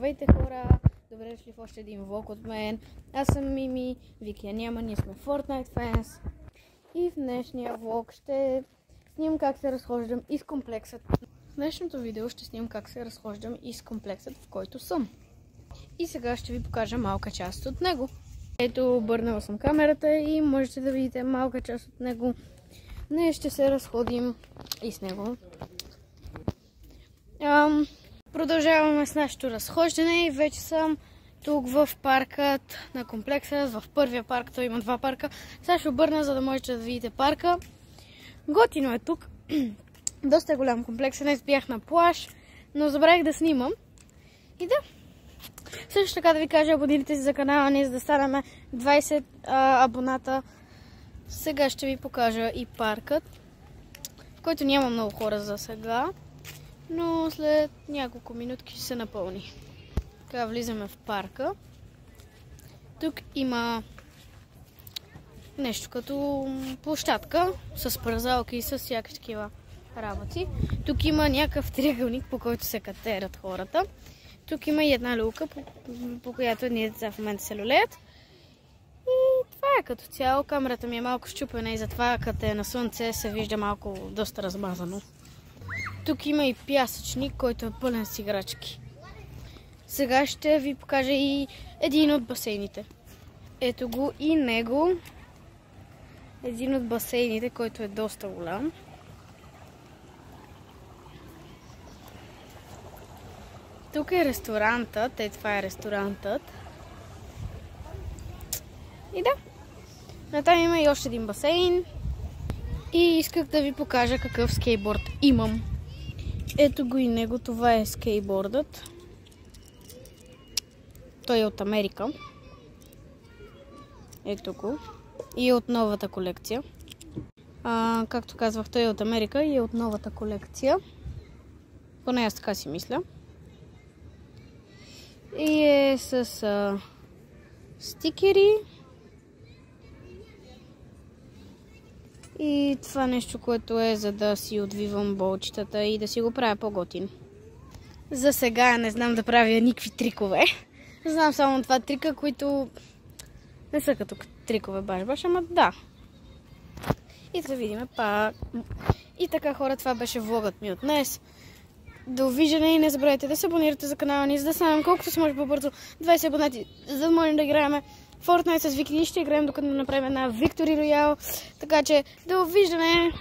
Здравейте хора, добре дошли в още един влог от мен. Аз съм Мими, Вики я няма, ние сме Fortnite fans. И в днешния влог ще снимам как се разхождам из комплексът. В днешното видео ще снимам как се разхождам из комплексът, в който съм. И сега ще ви покажа малка част от него. Ето, обърнала съм камерата и можете да видите малка част от него. Днес ще се разходим и с него. Продължаваме с нашето разхождане и вече съм тук в паркът на комплекса. В първия парк, той има два парка. Сега ще обърна, за да можете да видите парка. Готино е тук. Доста голям комплекс. Днес бях на плаж, но забравих да снимам. И да. Също така да ви кажа, абонирайте се за канала ни, за да станем 20 абоната. Сега ще ви покажа и паркът, в който няма много хора за сега. Но след няколко минутки ще се напълни. Така, влизаме в парка. Тук има нещо като площадка с празалки и с всякакви такива работи. Тук има някакъв триъгълник, по който се катерят хората. Тук има и една люлка, по която едни деца в момента се люлеят. И това е като цяло. Камерата ми е малко счупена и затова като е на слънце се вижда малко доста размазано. Тук има и пясъчник, който е пълен с играчки. Сега ще ви покажа и един от басейните. Ето го и него. Един от басейните, който е доста голям. Тук е ресторантът. Това е ресторантът. И да. Натам има и още един басейн. И исках да ви покажа какъв скейтборд имам. Ето го и него, това е скейтбордът. Той е от Америка. Ето го. И е от новата колекция. Както казвах, той е от Америка и е от новата колекция. Поне аз така си мисля. И е с стикери. И това нещо, което е за да си отвивам болчетата и да си го правя по-готин. За сега не знам да правя никакви трикове. Знам само два трика, които не са като трикове баш, ама да. И да видим пак. И така хора, това беше влогът ми от днес. Довиждане и не забравяйте да се абонирате за канала ни, за да станем колкото се може по-бързо 20 абонати, за да можем да играем Fortnite с Вики. Ще играем докато направим една Victory Royale. Така че, довиждане!